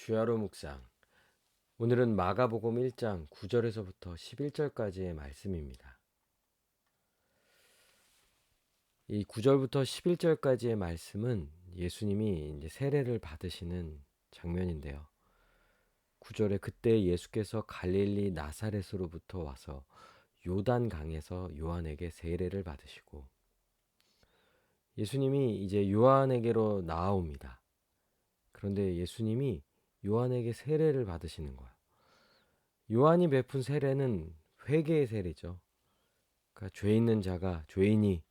주야로 묵상. 오늘은 마가복음 1장 9절에서부터 11절까지의 말씀입니다. 이 9절부터 11절까지의 말씀은 예수님이 이제 세례를 받으시는 장면인데요. 9절에 그때 예수께서 갈릴리 나사렛으로부터 와서 요단 강에서 요한에게 세례를 받으시고, 예수님이 이제 요한에게로 나아옵니다. 그런데 예수님이 요한에게 세례를 받으시는 거예요. 요한이 베푼 세례는 회개의 세례죠. 그러니까 죄인이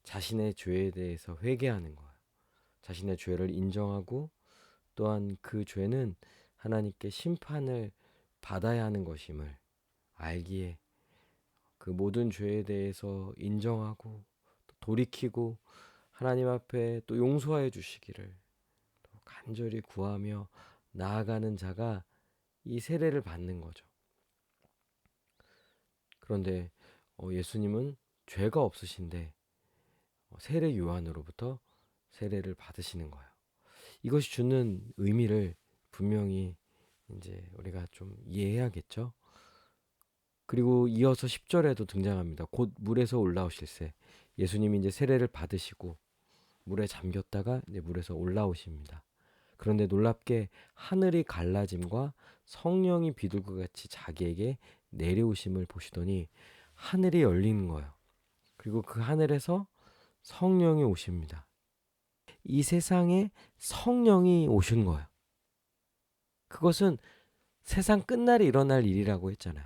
자신의 죄에 대해서 회개하는 거예요. 자신의 죄를 인정하고, 또한 그 죄는 하나님께 심판을 받아야 하는 것임을 알기에 그 모든 죄에 대해서 인정하고 돌이키고 하나님 앞에 또 용서해 주시기를 또 간절히 구하며 나아가는 자가 이 세례를 받는 거죠. 그런데 예수님은 죄가 없으신데 세례 요한으로부터 세례를 받으시는 거예요. 이것이 주는 의미를 분명히 이제 우리가 좀 이해해야겠죠. 그리고 이어서 10절에도 등장합니다. 곧 물에서 올라오실새. 예수님이 이제 세례를 받으시고 물에 잠겼다가 이제 물에서 올라오십니다. 그런데 놀랍게 하늘이 갈라짐과 성령이 비둘기 같이 자기에게 내려오심을 보시더니 하늘이 열리는 거예요. 그리고 그 하늘에서 성령이 오십니다. 이 세상에 성령이 오신 거예요. 그것은 세상 끝날에 일어날 일이라고 했잖아요.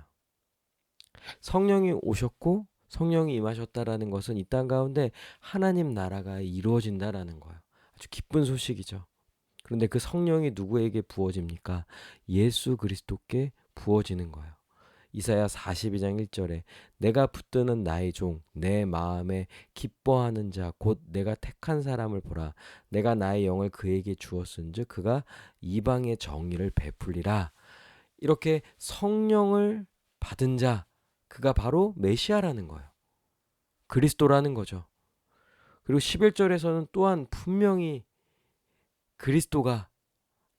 성령이 오셨고 성령이 임하셨다라는 것은 이 땅 가운데 하나님 나라가 이루어진다라는 거예요. 아주 기쁜 소식이죠. 그런데 그 성령이 누구에게 부어집니까? 예수 그리스도께 부어지는 거예요. 이사야 42장 1절에 내가 붙드는 나의 종 내 마음에 기뻐하는 자 곧 내가 택한 사람을 보라. 내가 나의 영을 그에게 주었은즉 그가 이방의 정의를 베풀리라. 이렇게 성령을 받은 자, 그가 바로 메시아라는 거예요. 그리스도라는 거죠. 그리고 11절에서는 또한 분명히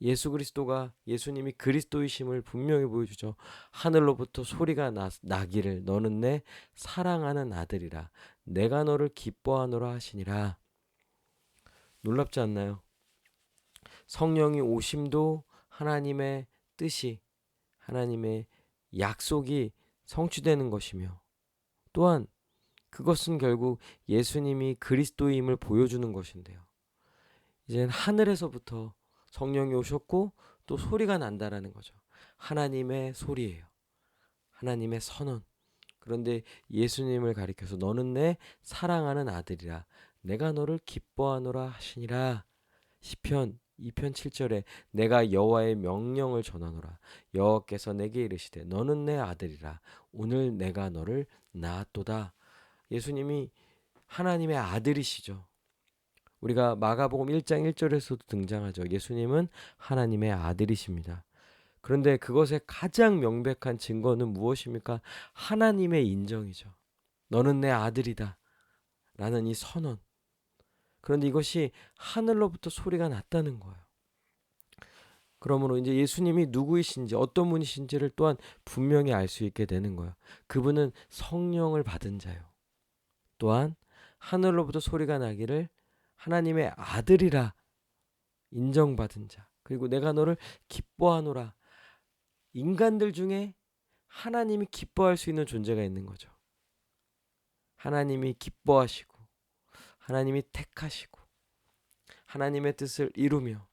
예수 그리스도가 예수님이 그리스도이심을 분명히 보여주죠. 하늘로부터 소리가 나기를 너는 내 사랑하는 아들이라 내가 너를 기뻐하노라 하시니라. 놀랍지 않나요? 성령이 오심도 하나님의 뜻이, 하나님의 약속이 성취되는 것이며, 또한 그것은 결국 예수님이 그리스도임을 보여주는 것인데요. 이제 하늘에서부터 성령이 오셨고 또 소리가 난다라는 거죠. 하나님의 소리예요. 하나님의 선언. 그런데 예수님을 가리켜서 너는 내 사랑하는 아들이라 내가 너를 기뻐하노라 하시니라. 시편 2편 7절에 내가 여호와의 명령을 전하노라. 여호와께서 내게 이르시되 너는 내 아들이라 오늘 내가 너를 낳았도다. 예수님이 하나님의 아들이시죠. 우리가 마가복음 1장 1절에서도 등장하죠. 예수님은 하나님의 아들이십니다. 그런데 그것의 가장 명백한 증거는 무엇입니까? 하나님의 인정이죠. 너는 내 아들이다 라는 이 선언. 그런데 이것이 하늘로부터 소리가 났다는 거예요. 그러므로 이제 예수님이 누구이신지 어떤 분이신지를 또한 분명히 알 수 있게 되는 거예요. 그분은 성령을 받은 자요. 또한 하늘로부터 소리가 나기를 하나님의 아들이라 인정받은 자. 그리고 내가 너를 기뻐하노라. 인간들 중에 하나님이 기뻐할 수 있는 존재가 있는 거죠. 하나님이 기뻐하시고 하나님이 택하시고 하나님의 뜻을 이루며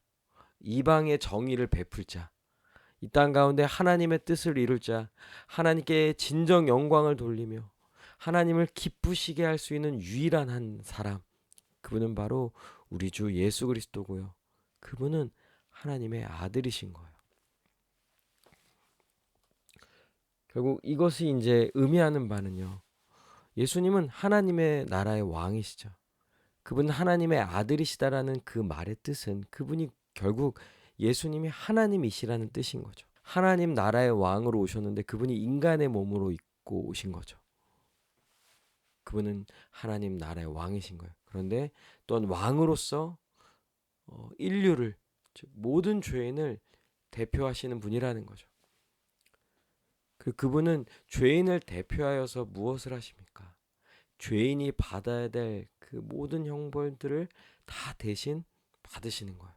이방의 정의를 베풀 자. 이 땅 가운데 하나님의 뜻을 이룰 자. 하나님께 진정 영광을 돌리며 하나님을 기쁘시게 할 수 있는 유일한 한 사람. 그분은 바로 우리 주 예수 그리스도고요. 그분은 하나님의 아들이신 거예요. 결국 이것이 이제 의미하는 바는요. 예수님은 하나님의 나라의 왕이시죠. 그분은 하나님의 아들이시다라는 그 말의 뜻은 그분이 결국 예수님이 하나님이시라는 뜻인 거죠. 하나님 나라의 왕으로 오셨는데 그분이 인간의 몸으로 입고 오신 거죠. 그분은 하나님 나라의 왕이신 거예요. 그런데 또한 왕으로서 인류를, 즉 모든 죄인을 대표하시는 분이라는 거죠. 그분은 죄인을 대표하여서 무엇을 하십니까? 죄인이 받아야 될 그 모든 형벌들을 다 대신 받으시는 거예요.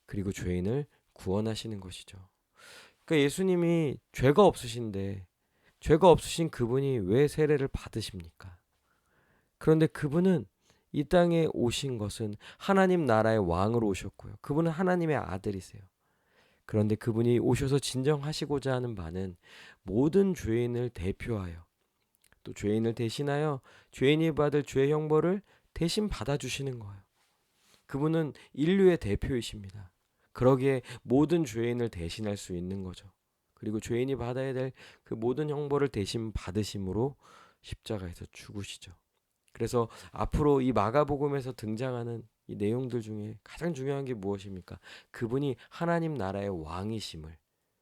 그리고 죄인을 구원하시는 것이죠. 그러니까 예수님이 죄가 없으신데 죄가 없으신 그분이 왜 세례를 받으십니까? 그런데 그분은 이 땅에 오신 것은 하나님 나라의 왕으로 오셨고요. 그분은 하나님의 아들이세요. 그런데 그분이 오셔서 진정하시고자 하는 바는 모든 죄인을 대표하여 또 죄인을 대신하여 죄인이 받을 죄 형벌을 대신 받아주시는 거예요. 그분은 인류의 대표이십니다. 그러기에 모든 죄인을 대신할 수 있는 거죠. 그리고 죄인이 받아야 될 그 모든 형벌을 대신 받으심으로 십자가에서 죽으시죠. 그래서 앞으로 이 마가복음에서 등장하는 이 내용들 중에 가장 중요한 게 무엇입니까? 그분이 하나님 나라의 왕이심을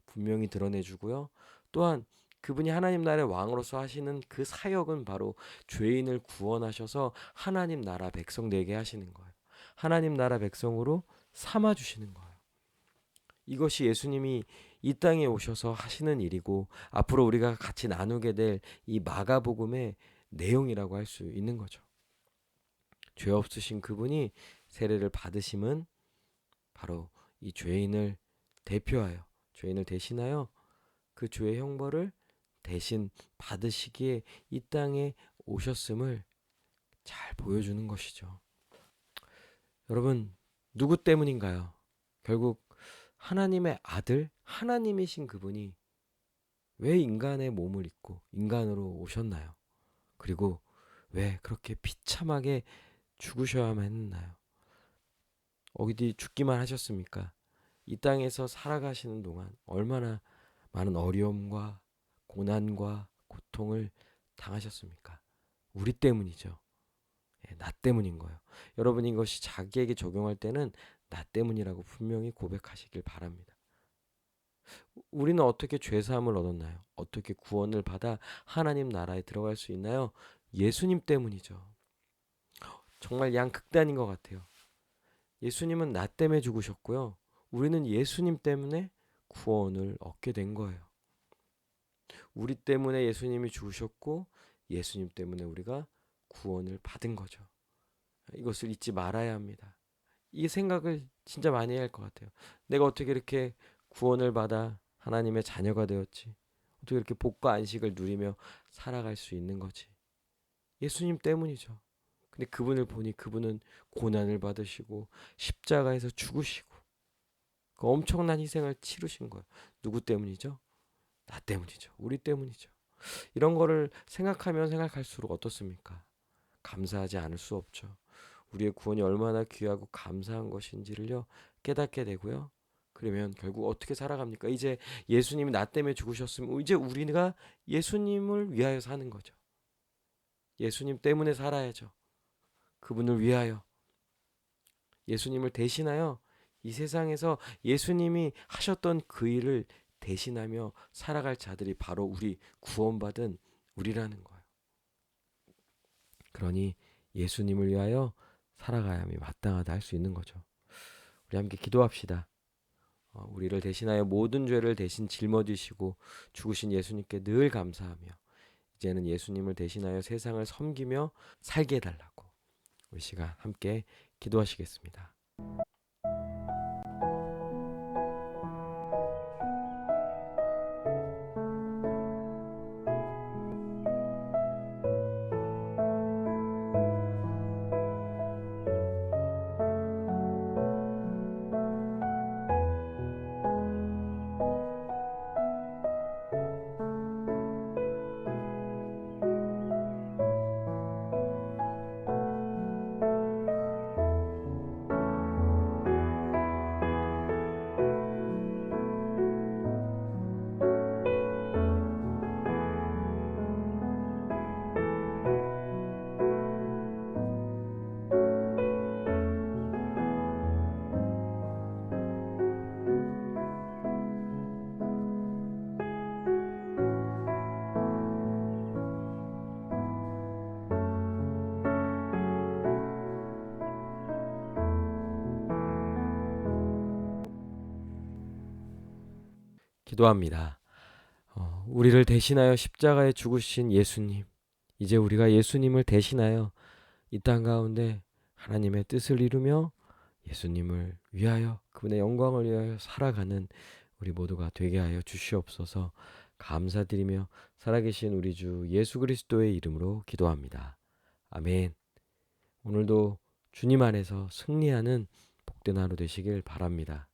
분명히 드러내주고요. 또한 그분이 하나님 나라의 왕으로서 하시는 그 사역은 바로 죄인을 구원하셔서 하나님 나라 백성 되게 하시는 거예요. 하나님 나라 백성으로 삼아주시는 거예요. 이것이 예수님이 이 땅에 오셔서 하시는 일이고 앞으로 우리가 같이 나누게 될 이 마가복음의 내용이라고 할 수 있는 거죠. 죄 없으신 그분이 세례를 받으심은 바로 이 죄인을 대표하여 죄인을 대신하여 그 죄의 형벌을 대신 받으시기에 이 땅에 오셨음을 잘 보여주는 것이죠. 여러분, 누구 때문인가요? 결국 하나님의 아들, 하나님이신 그분이 왜 인간의 몸을 입고 인간으로 오셨나요? 그리고 왜 그렇게 비참하게 죽으셔야만 했나요? 어디 죽기만 하셨습니까? 이 땅에서 살아가시는 동안 얼마나 많은 어려움과 고난과 고통을 당하셨습니까? 우리 때문이죠. 나 때문인 거예요. 여러분 이것이 자기에게 적용할 때는 나 때문이라고 분명히 고백하시길 바랍니다. 우리는 어떻게 죄사함을 얻었나요? 어떻게 구원을 받아 하나님 나라에 들어갈 수 있나요? 예수님 때문이죠. 정말 양극단인 것 같아요. 예수님은 나 때문에 죽으셨고요. 우리는 예수님 때문에 구원을 얻게 된 거예요. 우리 때문에 예수님이 죽으셨고 예수님 때문에 우리가 구원을 받은 거죠. 이것을 잊지 말아야 합니다. 이 생각을 진짜 많이 해야 할 것 같아요. 내가 어떻게 이렇게 구원을 받아 하나님의 자녀가 되었지? 어떻게 이렇게 복과 안식을 누리며 살아갈 수 있는 거지? 예수님 때문이죠. 근데 그분을 보니 그분은 고난을 받으시고 십자가에서 죽으시고 그 엄청난 희생을 치르신 거예요. 누구 때문이죠? 나 때문이죠. 우리 때문이죠. 이런 거를 생각하면 생각할수록 어떻습니까? 감사하지 않을 수 없죠. 우리의 구원이 얼마나 귀하고 감사한 것인지를요 깨닫게 되고요. 그러면 결국 어떻게 살아갑니까? 이제 예수님이 나 때문에 죽으셨으면 이제 우리가 예수님을 위하여 사는 거죠. 예수님 때문에 살아야죠. 그분을 위하여 예수님을 대신하여 이 세상에서 예수님이 하셨던 그 일을 대신하며 살아갈 자들이 바로 우리 구원받은 우리라는 거예요. 그러니 예수님을 위하여 살아가야함이 마땅하다 할 수 있는 거죠. 우리 함께 기도합시다. 우리를 대신하여 모든 죄를 대신 짊어지시고 죽으신 예수님께 늘 감사하며 이제는 예수님을 대신하여 세상을 섬기며 살게 해달라고 우리 시간 함께 기도하시겠습니다. 기도합니다. 우리를 대신하여 십자가에 죽으신 예수님, 이제 우리가 예수님을 대신하여 이 땅 가운데 하나님의 뜻을 이루며 예수님을 위하여 그분의 영광을 위하여 살아가는 우리 모두가 되게 하여 주시옵소서. 감사드리며 살아계신 우리 주 예수 그리스도의 이름으로 기도합니다. 아멘. 오늘도 주님 안에서 승리하는 복된 하루 되시길 바랍니다.